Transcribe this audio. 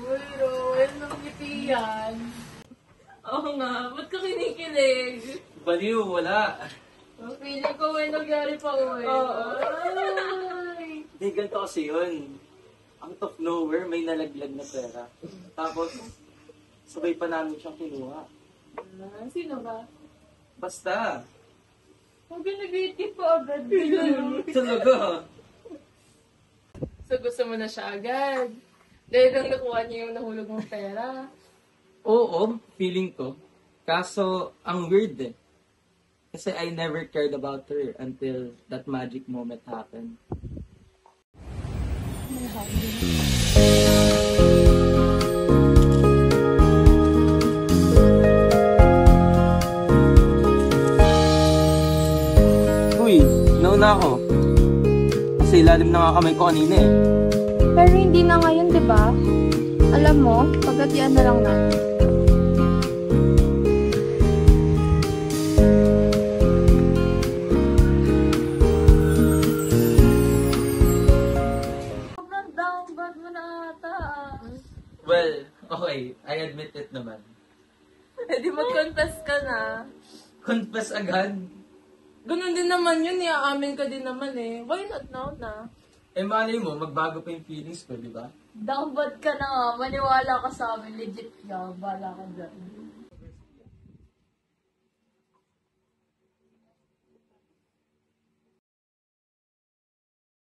Uy, Roel, nang ngiti yan. Oo nga, ba't ka kinikilig? Baliw, wala. Feeling ko may nangyari pa uwi. Oo. Hindi, ganito kasi yun. Out of nowhere, may nalaglag na pera. Tapos, sabay pa namin siyang kinuha. Sino ba? Basta. Huwag nag-iitip pa agad. Talaga. So gusto mo na siya agad? Dahil lang nakuha niya yung nahulog mong pera. Oo, feeling ko. Kaso, ang weird eh. Kasi I never cared about her until that magic moment happened. Uy, nauna ako. Kasi ilalim na nga kamay ko kanina eh. Pero hindi na ngayon, di ba? Alam mo, pagkatian na lang natin. Sobrang down bad mo na ata. Well, okay. I admit it naman. Eh di mag-confess ka na. Confess agad. Ganun din naman yun, iaamin ka din naman eh. Why not now na? Eh, malay mo, magbago pa yung feelings ko, di ba? Down bad ka na nga. Maniwala ka sa amin. Legit ka. Bala ka dyan.